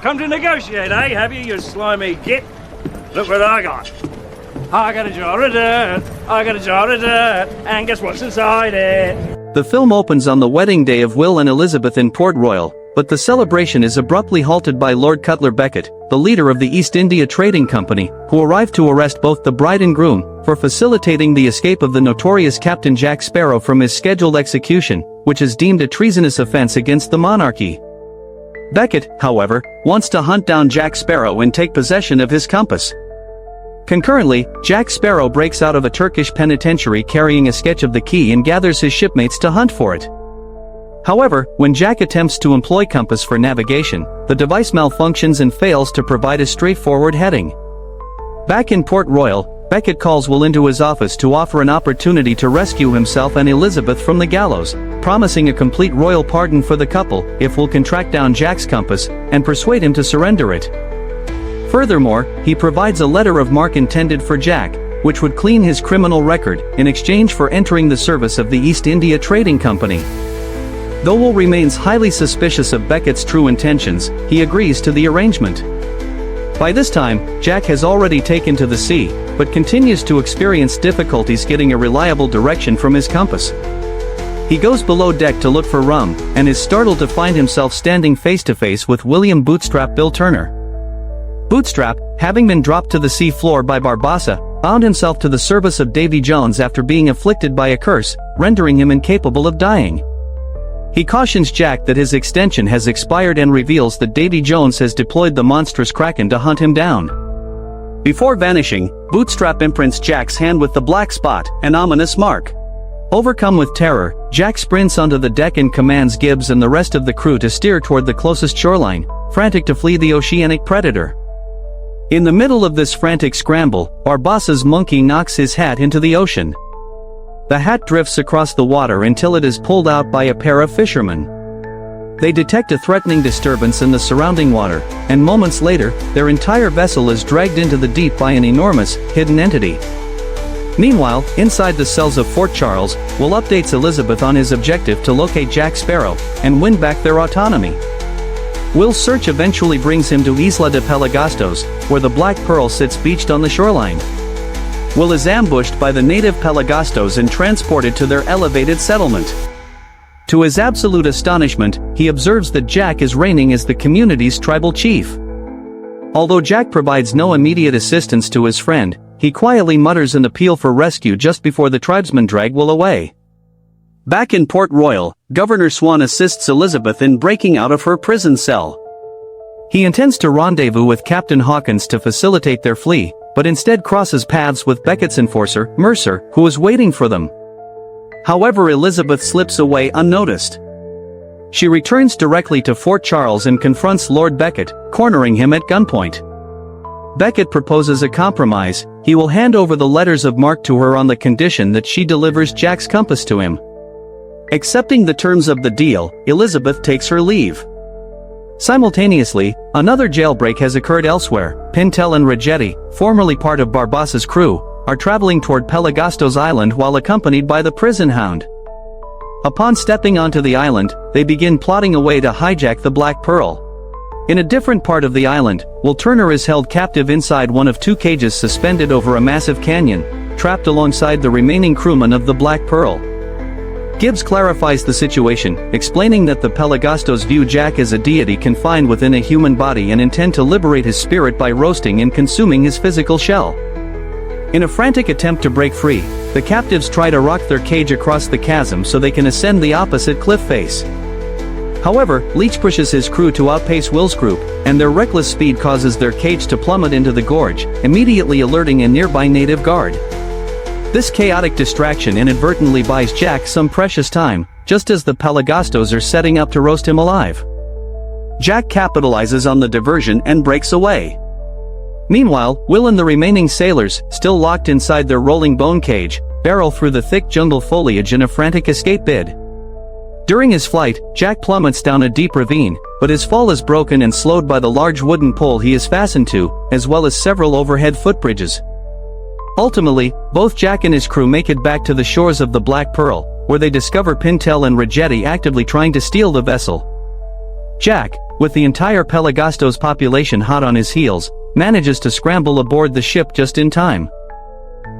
Come to negotiate, eh? Have you slimy git? Look what I got. I got a jar of dirt, I got a jar of dirt, and guess what's inside it? The film opens on the wedding day of Will and Elizabeth in Port Royal, but the celebration is abruptly halted by Lord Cutler Beckett, the leader of the East India Trading Company, who arrived to arrest both the bride and groom for facilitating the escape of the notorious Captain Jack Sparrow from his scheduled execution, which is deemed a treasonous offense against the monarchy. Beckett, however, wants to hunt down Jack Sparrow and take possession of his compass. Concurrently, Jack Sparrow breaks out of a Turkish penitentiary carrying a sketch of the key and gathers his shipmates to hunt for it. However, when Jack attempts to employ compass for navigation, the device malfunctions and fails to provide a straightforward heading. Back in Port Royal, Beckett calls Will into his office to offer an opportunity to rescue himself and Elizabeth from the gallows, promising a complete royal pardon for the couple if Will can track down Jack's compass and persuade him to surrender it. Furthermore, he provides a letter of marque intended for Jack, which would clean his criminal record in exchange for entering the service of the East India Trading Company. Though Will remains highly suspicious of Beckett's true intentions, he agrees to the arrangement. By this time, Jack has already taken to the sea, but continues to experience difficulties getting a reliable direction from his compass. He goes below deck to look for rum, and is startled to find himself standing face to face with William Bootstrap Bill Turner. Bootstrap, having been dropped to the sea floor by Barbassa, bound himself to the service of Davy Jones after being afflicted by a curse, rendering him incapable of dying. He cautions Jack that his extension has expired and reveals that Davy Jones has deployed the monstrous kraken to hunt him down. Before vanishing, Bootstrap imprints Jack's hand with the black spot, an ominous mark. Overcome with terror, Jack sprints onto the deck and commands Gibbs and the rest of the crew to steer toward the closest shoreline, frantic to flee the oceanic predator. In the middle of this frantic scramble, Barbassa's monkey knocks his hat into the ocean. The hat drifts across the water until it is pulled out by a pair of fishermen. They detect a threatening disturbance in the surrounding water, and moments later, their entire vessel is dragged into the deep by an enormous, hidden entity. Meanwhile, inside the cells of Fort Charles, Will updates Elizabeth on his objective to locate Jack Sparrow and win back their autonomy. Will's search eventually brings him to Isla de Pelagostos, where the Black Pearl sits beached on the shoreline. Will is ambushed by the native Pelagostos and transported to their elevated settlement. To his absolute astonishment, he observes that Jack is reigning as the community's tribal chief. Although Jack provides no immediate assistance to his friend, he quietly mutters an appeal for rescue just before the tribesmen drag Will away. Back in Port Royal, Governor Swann assists Elizabeth in breaking out of her prison cell. He intends to rendezvous with Captain Hawkins to facilitate their flee, but instead crosses paths with Beckett's enforcer, Mercer, who is waiting for them. However, Elizabeth slips away unnoticed. She returns directly to Fort Charles and confronts Lord Beckett, cornering him at gunpoint. Beckett proposes a compromise. He will hand over the letters of marque to her on the condition that she delivers Jack's compass to him. Accepting the terms of the deal, Elizabeth takes her leave. Simultaneously, another jailbreak has occurred elsewhere. Pintel and Rigetti, formerly part of Barbassa's crew, are traveling toward Pelagostos Island while accompanied by the prison hound. Upon stepping onto the island, they begin plotting a way to hijack the Black Pearl. In a different part of the island, Will Turner is held captive inside one of two cages suspended over a massive canyon, trapped alongside the remaining crewmen of the Black Pearl. Gibbs clarifies the situation, explaining that the Pelagostos view Jack as a deity confined within a human body and intend to liberate his spirit by roasting and consuming his physical shell. In a frantic attempt to break free, the captives try to rock their cage across the chasm so they can ascend the opposite cliff face. However, Leach pushes his crew to outpace Will's group, and their reckless speed causes their cage to plummet into the gorge, immediately alerting a nearby native guard. This chaotic distraction inadvertently buys Jack some precious time, just as the Pelagostos are setting up to roast him alive. Jack capitalizes on the diversion and breaks away. Meanwhile, Will and the remaining sailors, still locked inside their rolling bone cage, barrel through the thick jungle foliage in a frantic escape bid. During his flight, Jack plummets down a deep ravine, but his fall is broken and slowed by the large wooden pole he is fastened to, as well as several overhead footbridges. Ultimately, both Jack and his crew make it back to the shores of the Black Pearl, where they discover Pintel and Rigetti actively trying to steal the vessel. Jack, with the entire Pelagostos population hot on his heels, manages to scramble aboard the ship just in time.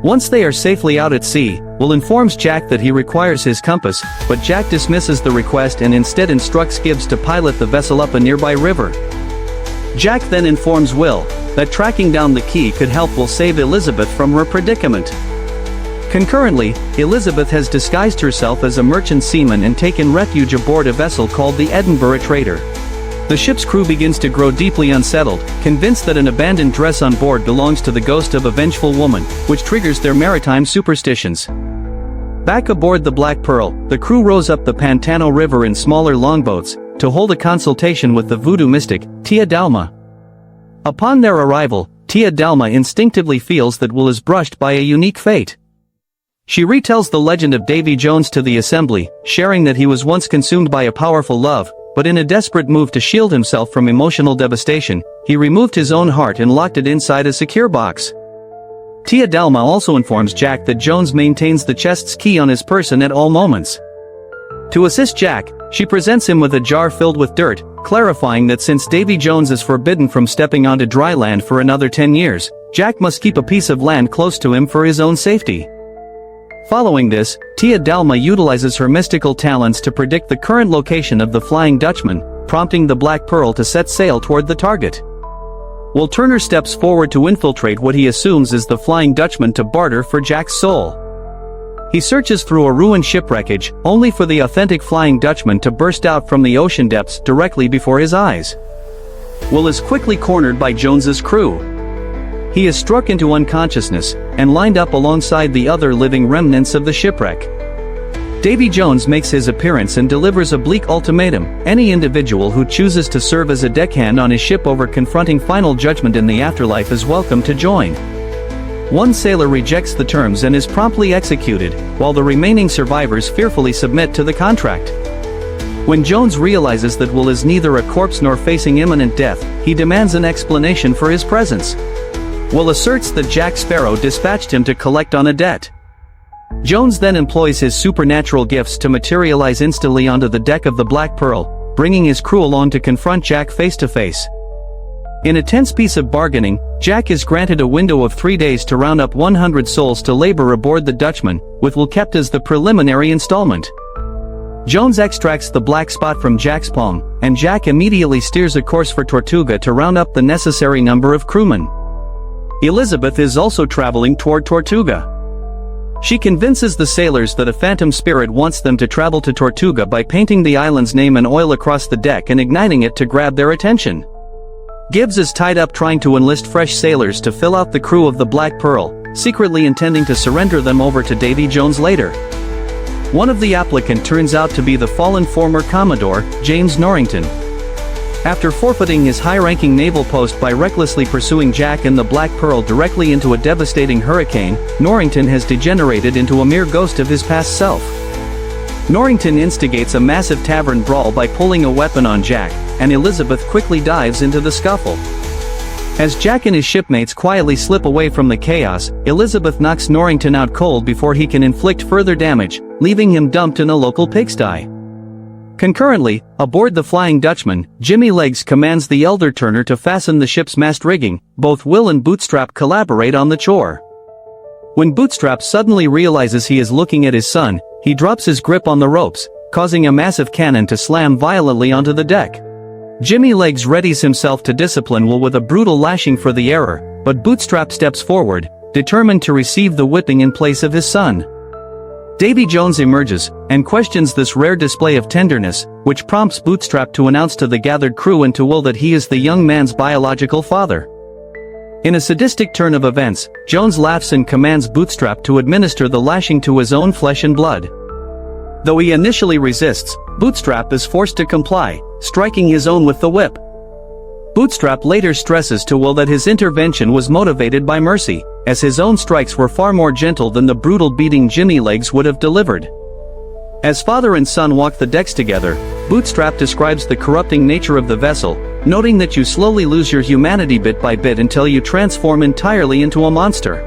Once they are safely out at sea, Will informs Jack that he requires his compass, but Jack dismisses the request and instead instructs Gibbs to pilot the vessel up a nearby river. Jack then informs Will that tracking down the key could help Will save Elizabeth from her predicament. Concurrently, Elizabeth has disguised herself as a merchant seaman and taken refuge aboard a vessel called the Edinburgh Trader. The ship's crew begins to grow deeply unsettled, convinced that an abandoned dress on board belongs to the ghost of a vengeful woman, which triggers their maritime superstitions. Back aboard the Black Pearl, the crew rows up the Pantano River in smaller longboats, to hold a consultation with the voodoo mystic, Tia Dalma. Upon their arrival, Tia Dalma instinctively feels that Will is brushed by a unique fate. She retells the legend of Davy Jones to the assembly, sharing that he was once consumed by a powerful love, but in a desperate move to shield himself from emotional devastation, he removed his own heart and locked it inside a secure box. Tia Dalma also informs Jack that Jones maintains the chest's key on his person at all moments. To assist Jack, she presents him with a jar filled with dirt, clarifying that since Davy Jones is forbidden from stepping onto dry land for another 10 years, Jack must keep a piece of land close to him for his own safety. Following this, Tia Dalma utilizes her mystical talents to predict the current location of the Flying Dutchman, prompting the Black Pearl to set sail toward the target. While Turner steps forward to infiltrate what he assumes is the Flying Dutchman to barter for Jack's soul. He searches through a ruined shipwreckage, only for the authentic Flying Dutchman to burst out from the ocean depths directly before his eyes. Will is quickly cornered by Jones's crew. He is struck into unconsciousness, and lined up alongside the other living remnants of the shipwreck. Davy Jones makes his appearance and delivers a bleak ultimatum: any individual who chooses to serve as a deckhand on his ship over confronting final judgment in the afterlife is welcome to join. One sailor rejects the terms and is promptly executed, while the remaining survivors fearfully submit to the contract. When Jones realizes that Will is neither a corpse nor facing imminent death, he demands an explanation for his presence. Will asserts that Jack Sparrow dispatched him to collect on a debt. Jones then employs his supernatural gifts to materialize instantly onto the deck of the Black Pearl, bringing his crew along to confront Jack face to face. In a tense piece of bargaining, Jack is granted a window of 3 days to round up 100 souls to labor aboard the Dutchman, with Will kept as the preliminary installment. Jones extracts the black spot from Jack's palm, and Jack immediately steers a course for Tortuga to round up the necessary number of crewmen. Elizabeth is also traveling toward Tortuga. She convinces the sailors that a phantom spirit wants them to travel to Tortuga by painting the island's name in oil across the deck and igniting it to grab their attention. Gibbs is tied up trying to enlist fresh sailors to fill out the crew of the Black Pearl, secretly intending to surrender them over to Davy Jones later. One of the applicants turns out to be the fallen former Commodore, James Norrington. After forfeiting his high-ranking naval post by recklessly pursuing Jack and the Black Pearl directly into a devastating hurricane, Norrington has degenerated into a mere ghost of his past self. Norrington instigates a massive tavern brawl by pulling a weapon on Jack, and Elizabeth quickly dives into the scuffle. As Jack and his shipmates quietly slip away from the chaos, Elizabeth knocks Norrington out cold before he can inflict further damage, leaving him dumped in a local pigsty. Concurrently, aboard the Flying Dutchman, Jimmy Legs commands the elder Turner to fasten the ship's mast rigging. Both Will and Bootstrap collaborate on the chore. When Bootstrap suddenly realizes he is looking at his son, he drops his grip on the ropes, causing a massive cannon to slam violently onto the deck. Jimmy Legs readies himself to discipline Will with a brutal lashing for the error, but Bootstrap steps forward, determined to receive the whipping in place of his son. Davy Jones emerges, and questions this rare display of tenderness, which prompts Bootstrap to announce to the gathered crew and to Will that he is the young man's biological father. In a sadistic turn of events, Jones laughs and commands Bootstrap to administer the lashing to his own flesh and blood. Though he initially resists, Bootstrap is forced to comply, striking his own with the whip. Bootstrap later stresses to Will that his intervention was motivated by mercy, as his own strikes were far more gentle than the brutal beating Jimmy Legs would have delivered. As father and son walk the decks together, Bootstrap describes the corrupting nature of the vessel, noting that you slowly lose your humanity bit by bit until you transform entirely into a monster.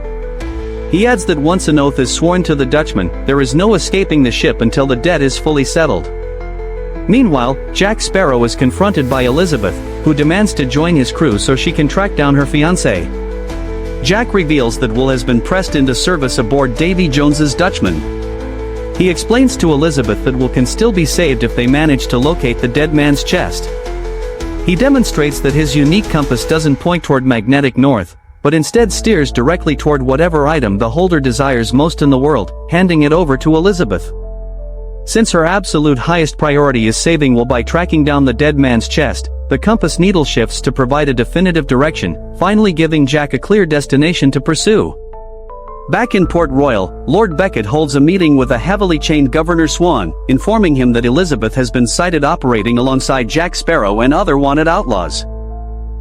He adds that once an oath is sworn to the Dutchman, there is no escaping the ship until the debt is fully settled. Meanwhile, Jack Sparrow is confronted by Elizabeth, who demands to join his crew so she can track down her fiancé. Jack reveals that Will has been pressed into service aboard Davy Jones's Dutchman. He explains to Elizabeth that Will can still be saved if they manage to locate the dead man's chest. He demonstrates that his unique compass doesn't point toward magnetic north, but instead steers directly toward whatever item the holder desires most in the world, handing it over to Elizabeth. Since her absolute highest priority is saving Will by tracking down the dead man's chest, the compass needle shifts to provide a definitive direction, finally giving Jack a clear destination to pursue. Back in Port Royal, Lord Beckett holds a meeting with a heavily chained Governor Swann, informing him that Elizabeth has been sighted operating alongside Jack Sparrow and other wanted outlaws.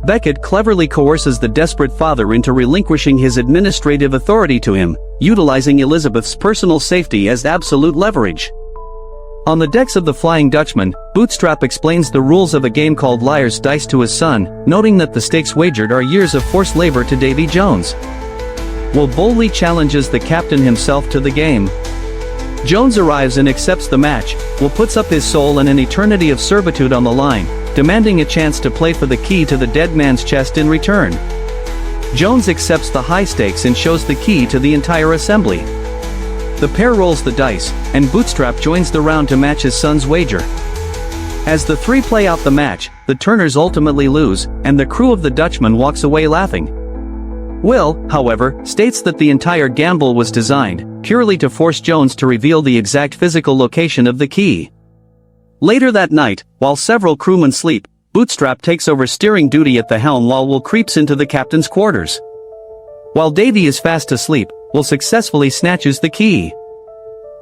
Beckett cleverly coerces the desperate father into relinquishing his administrative authority to him, utilizing Elizabeth's personal safety as absolute leverage. On the decks of the Flying Dutchman, Bootstrap explains the rules of a game called Liar's Dice to his son, noting that the stakes wagered are years of forced labor to Davy Jones. Will boldly challenges the captain himself to the game. Jones arrives and accepts the match. Will puts up his soul and an eternity of servitude on the line, demanding a chance to play for the key to the dead man's chest in return. Jones accepts the high stakes and shows the key to the entire assembly. The pair rolls the dice, and Bootstrap joins the round to match his son's wager. As the three play out the match, the Turners ultimately lose, and the crew of the Dutchman walks away laughing. Will, however, states that the entire gamble was designed purely to force Jones to reveal the exact physical location of the key. Later that night, while several crewmen sleep, Bootstrap takes over steering duty at the helm while Will creeps into the captain's quarters. While Davy is fast asleep, Will successfully snatches the key.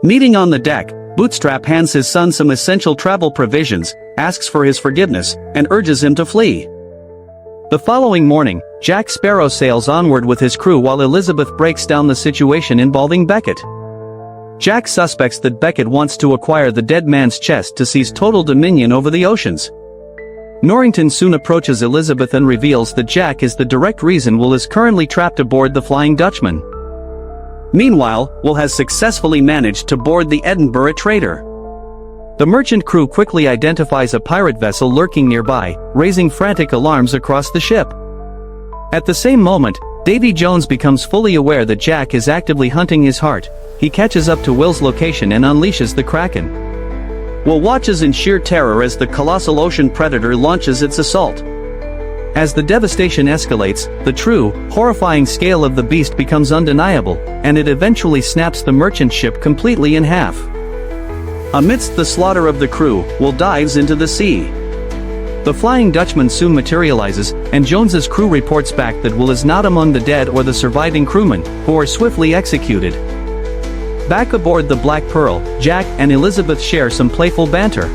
Meeting on the deck, Bootstrap hands his son some essential travel provisions, asks for his forgiveness, and urges him to flee. The following morning, Jack Sparrow sails onward with his crew while Elizabeth breaks down the situation involving Beckett. Jack suspects that Beckett wants to acquire the dead man's chest to seize total dominion over the oceans. Norrington soon approaches Elizabeth and reveals that Jack is the direct reason Will is currently trapped aboard the Flying Dutchman. Meanwhile, Will has successfully managed to board the Edinburgh trader. The merchant crew quickly identifies a pirate vessel lurking nearby, raising frantic alarms across the ship. At the same moment, Davy Jones becomes fully aware that Jack is actively hunting his heart. He catches up to Will's location and unleashes the Kraken. Will watches in sheer terror as the colossal ocean predator launches its assault. As the devastation escalates, the true, horrifying scale of the beast becomes undeniable, and it eventually snaps the merchant ship completely in half. Amidst the slaughter of the crew, Will dives into the sea. The Flying Dutchman soon materializes, and Jones's crew reports back that Will is not among the dead or the surviving crewmen, who are swiftly executed. Back aboard the Black Pearl, Jack and Elizabeth share some playful banter.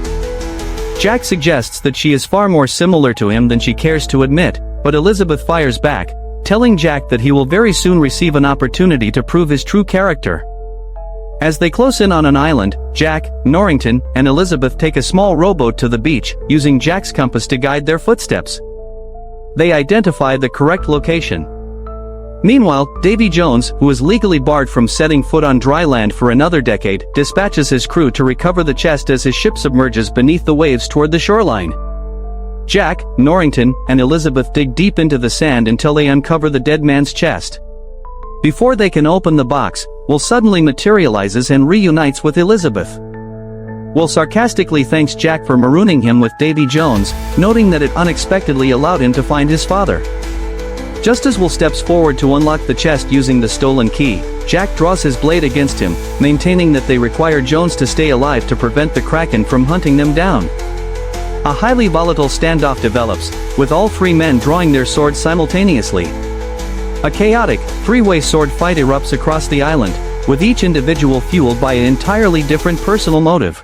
Jack suggests that she is far more similar to him than she cares to admit, but Elizabeth fires back, telling Jack that he will very soon receive an opportunity to prove his true character. As they close in on an island, Jack, Norrington, and Elizabeth take a small rowboat to the beach, using Jack's compass to guide their footsteps. They identify the correct location. Meanwhile, Davy Jones, who is legally barred from setting foot on dry land for another decade, dispatches his crew to recover the chest as his ship submerges beneath the waves toward the shoreline. Jack, Norrington, and Elizabeth dig deep into the sand until they uncover the dead man's chest. Before they can open the box, Will suddenly materializes and reunites with Elizabeth. Will sarcastically thanks Jack for marooning him with Davy Jones, noting that it unexpectedly allowed him to find his father. Just as Will steps forward to unlock the chest using the stolen key, Jack draws his blade against him, maintaining that they require Jones to stay alive to prevent the Kraken from hunting them down. A highly volatile standoff develops, with all three men drawing their swords simultaneously. A chaotic, three-way sword fight erupts across the island, with each individual fueled by an entirely different personal motive.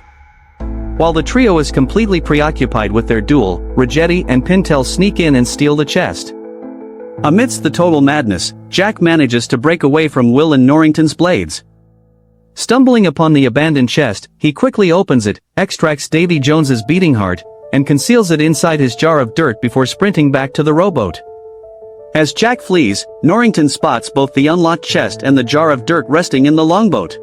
While the trio is completely preoccupied with their duel, Ragetti and Pintel sneak in and steal the chest. Amidst the total madness, Jack manages to break away from Will and Norrington's blades. Stumbling upon the abandoned chest, he quickly opens it, extracts Davy Jones's beating heart, and conceals it inside his jar of dirt before sprinting back to the rowboat. As Jack flees, Norrington spots both the unlocked chest and the jar of dirt resting in the longboat.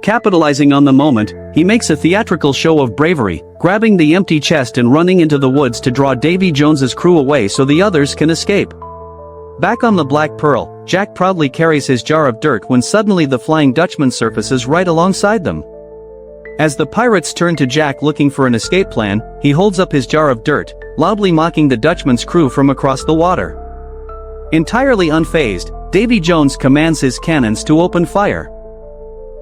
Capitalizing on the moment, he makes a theatrical show of bravery, grabbing the empty chest and running into the woods to draw Davy Jones's crew away so the others can escape. Back on the Black Pearl, Jack proudly carries his jar of dirt when suddenly the Flying Dutchman surfaces right alongside them. As the pirates turn to Jack looking for an escape plan, he holds up his jar of dirt, loudly mocking the Dutchman's crew from across the water. Entirely unfazed, Davy Jones commands his cannons to open fire.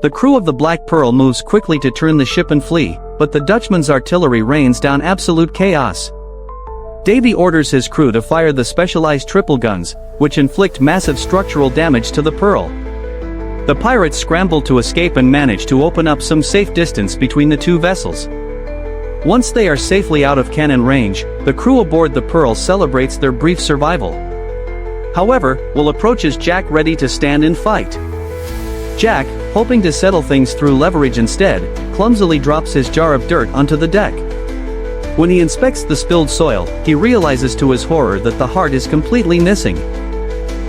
The crew of the Black Pearl moves quickly to turn the ship and flee, but the Dutchman's artillery rains down absolute chaos. Davy orders his crew to fire the specialized triple guns, which inflict massive structural damage to the Pearl. The pirates scramble to escape and manage to open up some safe distance between the two vessels. Once they are safely out of cannon range, the crew aboard the Pearl celebrates their brief survival. However, Will approaches Jack ready to stand and fight. Jack, hoping to settle things through leverage instead, clumsily drops his jar of dirt onto the deck. When he inspects the spilled soil, he realizes to his horror that the heart is completely missing.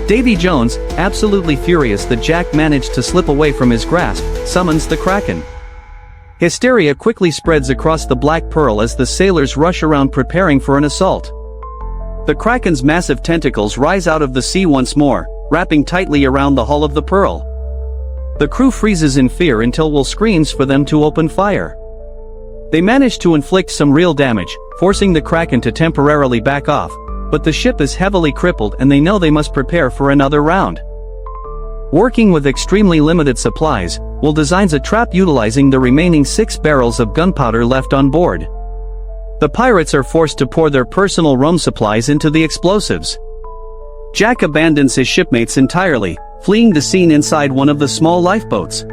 Davy Jones, absolutely furious that Jack managed to slip away from his grasp, summons the Kraken. Hysteria quickly spreads across the Black Pearl as the sailors rush around preparing for an assault. The Kraken's massive tentacles rise out of the sea once more, wrapping tightly around the hull of the Pearl. The crew freezes in fear until Will screams for them to open fire. They manage to inflict some real damage, forcing the Kraken to temporarily back off, but the ship is heavily crippled and they know they must prepare for another round. Working with extremely limited supplies, Will designs a trap utilizing the remaining 6 barrels of gunpowder left on board. The pirates are forced to pour their personal rum supplies into the explosives. Jack abandons his shipmates entirely, fleeing the scene inside one of the small lifeboats.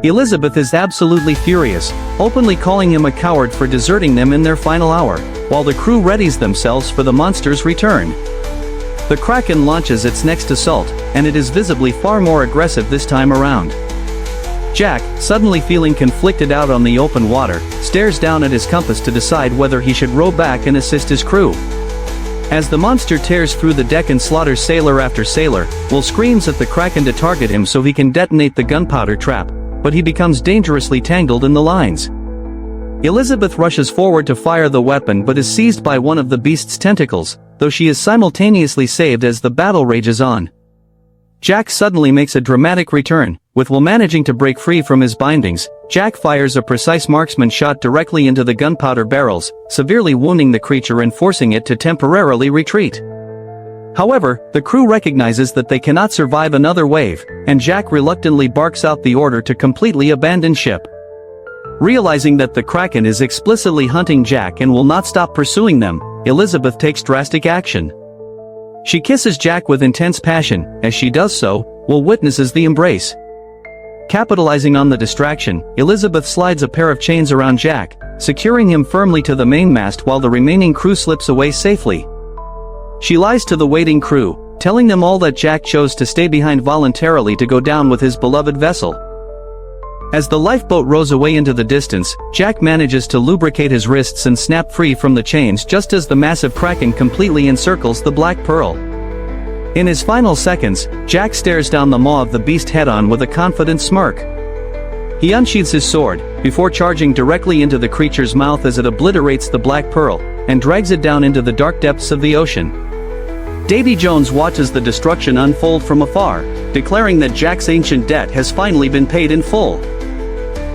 Elizabeth is absolutely furious, openly calling him a coward for deserting them in their final hour, while the crew readies themselves for the monster's return. The Kraken launches its next assault, and it is visibly far more aggressive this time around. Jack, suddenly feeling conflicted out on the open water, stares down at his compass to decide whether he should row back and assist his crew. As the monster tears through the deck and slaughters sailor after sailor, Will screams at the Kraken to target him so he can detonate the gunpowder trap, but he becomes dangerously tangled in the lines. Elizabeth rushes forward to fire the weapon but is seized by one of the beast's tentacles, though she is simultaneously saved as the battle rages on. Jack suddenly makes a dramatic return, with Will managing to break free from his bindings. Jack fires a precise marksman shot directly into the gunpowder barrels, severely wounding the creature and forcing it to temporarily retreat. However, the crew recognizes that they cannot survive another wave, and Jack reluctantly barks out the order to completely abandon ship. Realizing that the Kraken is explicitly hunting Jack and will not stop pursuing them, Elizabeth takes drastic action. She kisses Jack with intense passion. As she does so, Will witnesses the embrace. Capitalizing on the distraction, Elizabeth slides a pair of chains around Jack, securing him firmly to the mainmast while the remaining crew slips away safely. She lies to the waiting crew, telling them all that Jack chose to stay behind voluntarily to go down with his beloved vessel. As the lifeboat rows away into the distance, Jack manages to lubricate his wrists and snap free from the chains just as the massive Kraken completely encircles the Black Pearl. In his final seconds, Jack stares down the maw of the beast head-on with a confident smirk. He unsheathes his sword, before charging directly into the creature's mouth as it obliterates the Black Pearl, and drags it down into the dark depths of the ocean. Davy Jones watches the destruction unfold from afar, declaring that Jack's ancient debt has finally been paid in full.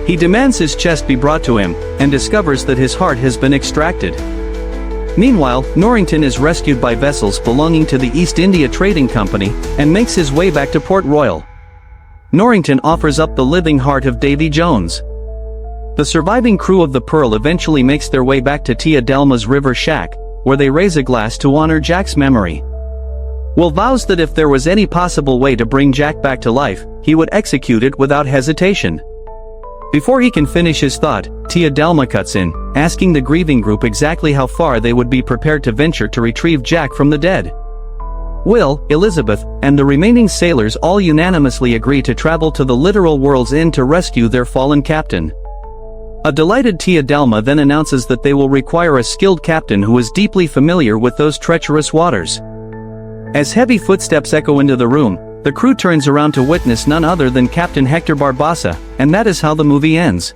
He demands his chest be brought to him, and discovers that his heart has been extracted. Meanwhile, Norrington is rescued by vessels belonging to the East India Trading Company, and makes his way back to Port Royal. Norrington offers up the living heart of Davy Jones. The surviving crew of the Pearl eventually makes their way back to Tia Delma's river shack, where they raise a glass to honor Jack's memory. Will vows that if there was any possible way to bring Jack back to life, he would execute it without hesitation. Before he can finish his thought, Tia Delma cuts in, asking the grieving group exactly how far they would be prepared to venture to retrieve Jack from the dead. Will, Elizabeth, and the remaining sailors all unanimously agree to travel to the literal world's end to rescue their fallen captain. A delighted Tia Delma then announces that they will require a skilled captain who is deeply familiar with those treacherous waters. As heavy footsteps echo into the room, The crew turns around to witness none other than Captain Hector Barbassa, and that is how the movie ends.